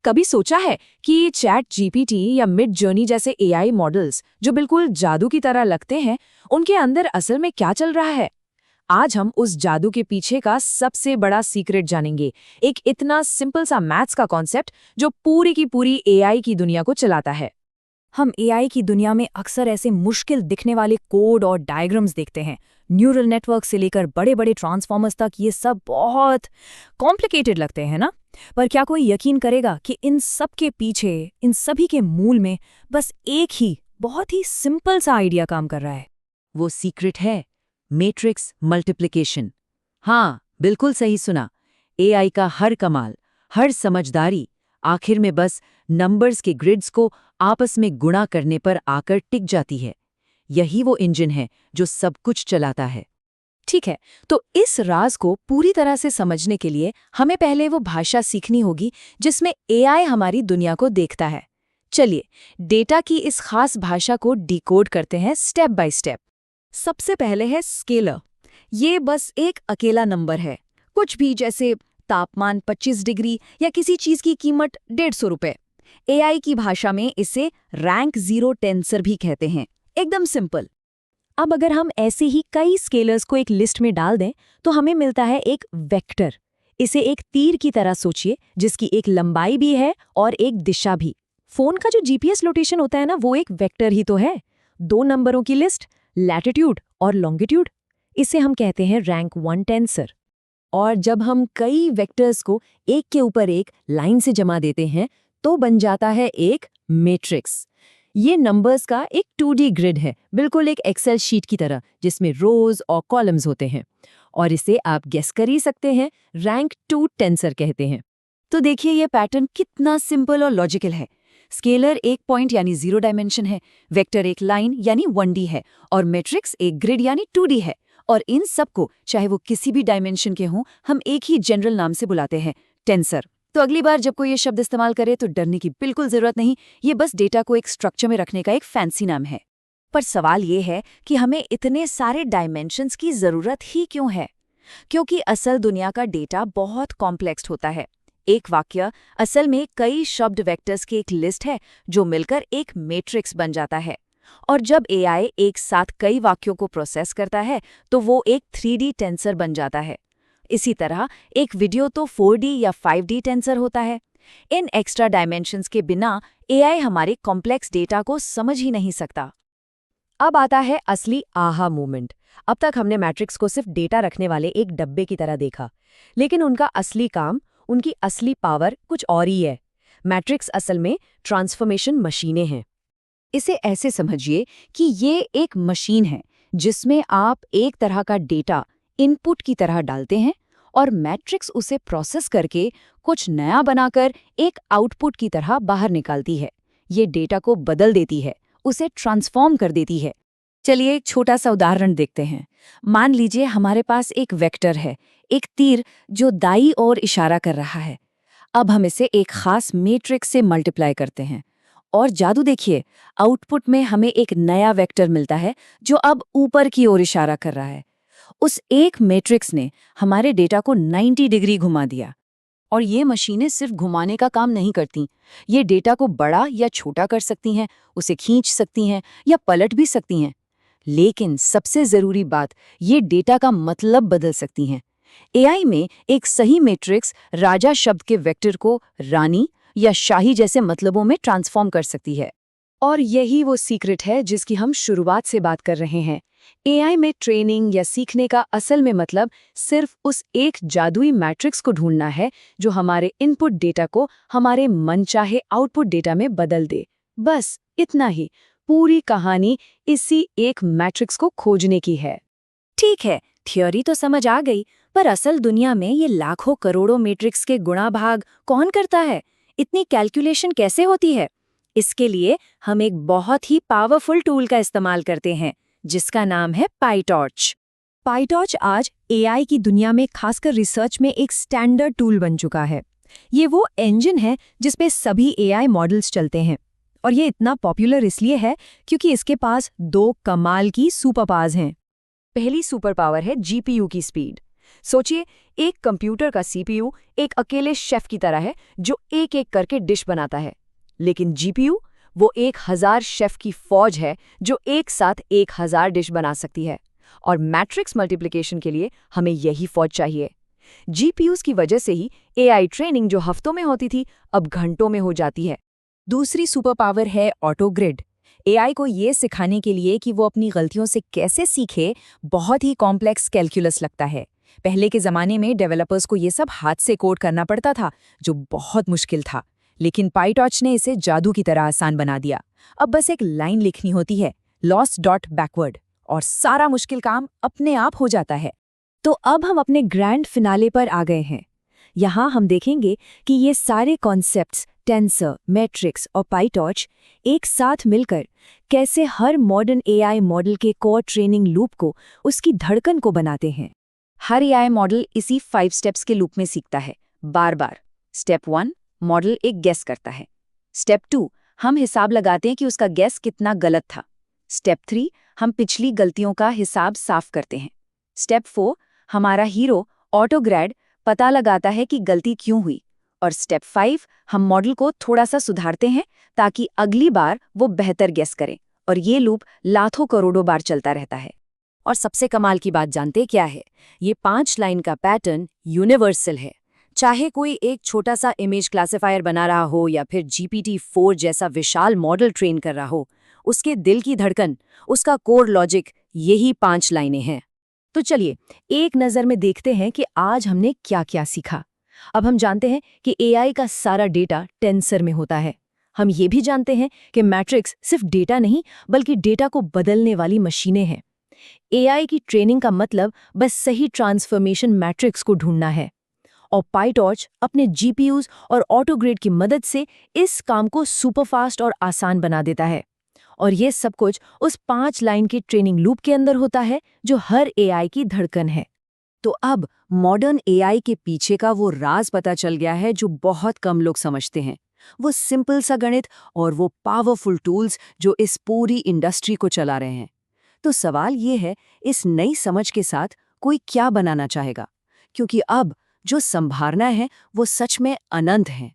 कभी सोचा है कि चैट जीपीटी या मिड जर्नी जैसे एआई मॉडल्स जो बिल्कुल जादू की तरह लगते हैं, उनके अंदर असल में क्या चल रहा है? आज हम उस जादू के पीछे का सबसे बड़ा सीक्रेट जानेंगे। एक इतना सिंपल सा मैथ्स का कॉन्सेप्ट जो पूरी की पूरी एआई की दुनिया को चलाता है। हम एआई की दुनिया में अक्सर ऐसे मुश्किल दिखने वाले कोड और डायग्राम्स देखते हैं। न्यूरल नेटवर्क से लेकर बड़े बड़े ट्रांसफॉर्मर्स तक ये सब बहुत कॉम्प्लिकेटेड लगते हैं ना। पर क्या कोई यकीन करेगा कि इन सब के पीछे, इन सभी के मूल में बस एक ही बहुत ही सिंपल सा आइडिया काम कर रहा है? वो सीक्रेट है मैट्रिक्स मल्टीप्लिकेशन। हाँ, बिल्कुल सही सुना। एआई का हर कमाल, हर समझदारी आखिर में बस नंबर्स के ग्रिड्स को आपस में गुणा करने पर आकर टिक जाती है। यही वो इंजन है जो सब कुछ चलाता है। ठीक है, तो इस राज को पूरी तरह से समझने के लिए हमें पहले वो भाषा सीखनी होगी जिसमें एआई हमारी दुनिया को देखता है। चलिए, डेटा की इस खास भाषा को डिकोड करते हैं स्टेप बाय स्टेप। सबसे पहले है स्केलर। ये बस एक अकेला नंबर है, कुछ भी, जैसे तापमान 25 डिग्री या किसी चीज की कीमत 150 रुपए। एआई की भाषा में इसे रैंक 0 टेंसर भी कहते हैं। एकदम सिंपल। अब अगर हम ऐसे ही कई स्केलर्स को एक लिस्ट में डाल दें तो हमें मिलता है एक वेक्टर। इसे एक तीर की तरह सोचिए, जिसकी एक लंबाई भी है और एक दिशा भी। फोन का जो जीपीएस लोकेशन होता है ना, वो एक वेक्टर ही तो है। 2 नंबरों की लिस्ट, लैटिट्यूड और लॉन्गिट्यूड। इसे हम कहते हैं रैंक 1 टेंसर। और जब हम कई वेक्टर्स को एक के ऊपर एक लाइन से जमा देते हैं तो बन जाता है एक मैट्रिक्स। ये नंबर्स का एक 2D ग्रिड है, बिल्कुल एक एक्सेल शीट की तरह, जिसमें रोज और कॉलम्स होते हैं। और इसे आप गेस कर ही सकते हैं, रैंक 2 टेंसर कहते हैं। तो देखिए ये पैटर्न कितना सिंपल और लॉजिकल है। स्केलर एक पॉइंट यानी 0 डायमेंशन है, वेक्टर एक लाइन यानी 1D है, और मैट्रिक्स एक ग्रिड यानी 2D है। और इन सबको, चाहे वो किसी भी डायमेंशन के हों, हम एक ही जनरल नाम से बुलाते हैं, टेंसर। तो अगली बार जब कोई ये शब्द इस्तेमाल करे तो डरने की बिल्कुल जरूरत नहीं। ये बस डेटा को एक स्ट्रक्चर में रखने का एक फैंसी नाम है। पर सवाल ये है कि हमें इतने सारे डायमेंशंस की जरूरत ही क्यों है? क्योंकि असल दुनिया का डेटा बहुत कॉम्प्लेक्स होता है। एक वाक्य असल में कई शब्द वेक्टर्स की एक लिस्ट है जो मिलकर एक मैट्रिक्स बन जाता है। और जब एआई एक साथ कई वाक्यों को प्रोसेस करता है तो वो एक 3D टेंसर बन जाता है। इसी तरह एक वीडियो तो 4D या 5D टेंसर होता है। इन एक्स्ट्रा डायमेंशंस के बिना एआई हमारे कॉम्प्लेक्स डेटा को समझ ही नहीं सकता। अब आता है असली आहा मोमेंट। अब तक हमने मैट्रिक्स को सिर्फ डेटा रखने वाले एक डब्बे की तरह देखा, लेकिन उनका असली काम, उनकी असली पावर कुछ और ही है। मैट्रिक्स असल में ट्रांसफॉर्मेशन मशीनें हैं। इसे ऐसे समझिए कि ये एक मशीन है जिसमें आप एक तरह का डेटा इनपुट की तरह डालते हैं और मैट्रिक्स उसे प्रोसेस करके कुछ नया बनाकर एक आउटपुट की तरह बाहर निकालती है। ये डेटा को बदल देती है, उसे ट्रांसफॉर्म कर देती है। चलिए एक छोटा सा उदाहरण देखते हैं। मान लीजिए हमारे पास एक वेक्टर है, एक तीर जो दाईं ओर इशारा कर रहा है। अब हम इसे एक खास मैट्रिक्स से मल्टीप्लाई करते हैं और जादू देखिए, आउटपुट में हमें एक नया वेक्टर मिलता है जो अब ऊपर की ओर इशारा कर रहा है। उस एक मैट्रिक्स ने हमारे डेटा को 90 डिग्री घुमा दिया। और ये मशीनें सिर्फ घुमाने का काम नहीं करती, ये डेटा को बड़ा या छोटा कर सकती हैं, उसे खींच सकती हैं या पलट भी सकती हैं। लेकिन सबसे जरूरी बात, ये डेटा का मतलब बदल सकती हैं। एआई में एक सही मैट्रिक्स राजा शब्द के वेक्टर को रानी या शाही जैसे मतलबों में ट्रांसफॉर्म कर सकती है। और यही वो सीक्रेट है जिसकी हम शुरुआत से बात कर रहे हैं। एआई में ट्रेनिंग या सीखने का असल में मतलब सिर्फ उस एक जादुई मैट्रिक्स को ढूंढना है जो हमारे इनपुट डेटा को हमारे मनचाहे आउटपुट डेटा में बदल दे। बस इतना ही। पूरी कहानी इसी एक मैट्रिक्स को खोजने की है। ठीक है, थ्योरी तो समझ आ गई, पर असल दुनिया में ये लाखों करोड़ों मैट्रिक्स के गुणा भाग कौन करता है? इतनी कैलकुलेशन कैसे होती है? इसके लिए हम एक बहुत ही पावरफुल टूल का इस्तेमाल करते हैं जिसका नाम है पाईटॉर्च। पाईटॉर्च आज एआई की दुनिया में, खासकर रिसर्च में, एक स्टैंडर्ड टूल बन चुका है। ये वो इंजन है जिसपे सभी एआई मॉडल्स चलते हैं। और ये इतना पॉपुलर इसलिए है क्योंकि इसके पास 2 कमाल की सुपर पावर्स हैं। पहली सुपर पावर है जीपीयू की स्पीड। सोचिए, एक कंप्यूटर का सीपीयू एक अकेले शेफ की तरह है जो एक एक करके डिश बनाता है, लेकिन जीपीयू वो 1000 शेफ की फौज है जो एक साथ 1000 डिश बना सकती है। और मैट्रिक्स मल्टीप्लिकेशन के लिए हमें यही फौज चाहिए। जीपीयूज की वजह से ही एआई ट्रेनिंग जो हफ्तों में होती थी अब घंटों में हो जाती है। दूसरी सुपर पावर है ऑटो ग्रिड। एआई को ये सिखाने के लिए कि वो अपनी गलतियों से कैसे सीखे, बहुत ही कॉम्प्लेक्स कैलकुलस लगता है। पहले के ज़माने में डेवलपर्स को ये सब हाथ से कोड करना पड़ता था, जो बहुत मुश्किल था। लेकिन पाइटॉर्च ने इसे जादू की तरह आसान बना दिया। अब बस एक लाइन लिखनी होती है, लॉस डॉट बैकवर्ड, और सारा मुश्किल काम अपने आप हो जाता है। तो अब हम अपने ग्रैंड फिनाले पर आ गए हैं। यहाँ हम देखेंगे कि ये सारे कॉन्सेप्ट्स टेंसर, मैट्रिक्स और पाइटॉर्च एक साथ मिलकर कैसे हर मॉडर्न एआई मॉडल के कोर ट्रेनिंग लूप को, उसकी धड़कन को बनाते हैं। हर एआई मॉडल इसी 5 स्टेप्स के लूप में सीखता है, बार बार। स्टेप 1, मॉडल एक गेस करता है। स्टेप 2, हम हिसाब लगाते हैं कि उसका गेस कितना गलत था। स्टेप 3, हम पिछली गलतियों का हिसाब साफ करते हैं। स्टेप 4, हमारा हीरो ऑटोग्रेड पता लगाता है कि गलती क्यों हुई। और स्टेप 5, हम मॉडल को थोड़ा सा सुधारते हैं ताकि अगली बार वो बेहतर गेस करे। और ये लूप लाखों करोड़ों बार चलता रहता है। और सबसे कमाल की बात जानते क्या है? ये 5 लाइन का पैटर्न यूनिवर्सल है। चाहे कोई एक छोटा सा इमेज क्लासिफायर बना रहा हो या फिर GPT-4 जैसा विशाल मॉडल ट्रेन कर रहा हो, उसके दिल की धड़कन, उसका कोर लॉजिक, यही 5 लाइनें हैं। तो चलिए एक नज़र में देखते हैं कि आज हमने क्या क्या सीखा। अब हम जानते हैं कि एआई का सारा डेटा टेंसर में होता है। हम ये भी जानते हैं कि मैट्रिक्स सिर्फ डेटा नहीं बल्कि डेटा को बदलने वाली मशीनें हैं। एआई की ट्रेनिंग का मतलब बस सही ट्रांसफॉर्मेशन मैट्रिक्स को ढूंढना है। और पाइटॉर्च अपने जीपीयूज और ऑटोग्रिड की मदद से इस काम को सुपरफास्ट और आसान बना देता है। और ये सब कुछ उस 5 लाइन की ट्रेनिंग लूप के अंदर होता है जो हर एआई की धड़कन है। तो अब मॉडर्न एआई के पीछे का वो राज पता चल गया है जो बहुत कम लोग समझते हैं। वो सिंपल सा गणित और वो पावरफुल टूल्स जो इस पूरी इंडस्ट्री को चला रहे हैं। तो सवाल ये है, इस नई समझ के साथ कोई क्या बनाना चाहेगा? क्योंकि अब जो संभावना है वो सच में अनंत है।